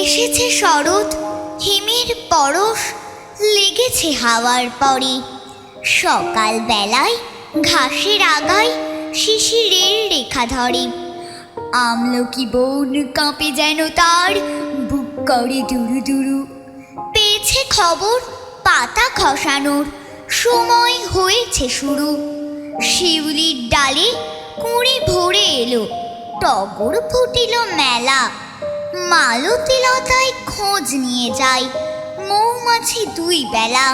এসেছে শরৎ, হিমের পরশ লেগেছে হাওয়ার পরে। সকাল বেলায় ঘাসের আগায় শিশিরের রেখা ধরে। আমলকি বন কাঁপে যেন তার, বুক করে দুরু দুরু। পেয়েছে খবর পাতা খসানোর, সময় হয়েছে শুরু। শিউলির ডালে কুঁড়ি ভরে এলো, টগর ফুটিল মেলা। মালতী লতায় খোঁজ নিয়ে যায় মৌমাছি দুই বেলা।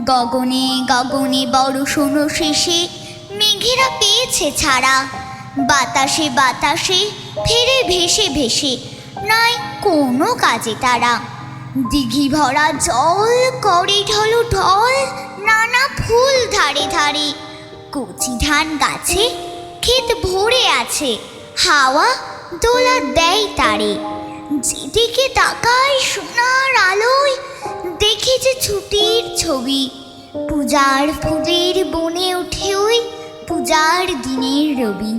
গগনে গগনে বর্ষণ শেষে মেঘেরা পেয়েছে ছাড়া। বাতাসে বাতাসে ফেরে ভেসে ভেসে, নাই কোনো কাজে তারা। দিঘি ভরা জল করে ঢল ঢল, নানা ফুল ধারে ধারে। কচি ধান গাছে ক্ষেত ভরে আছে, হাওয়া দোলা দেয় তারে। যেদিকে তাকায় সোনার আলোয়, দেখি যে ছুটির ছবি। পূজার ফুলের বনে ওঠে ওই পূজার দিনের রবি।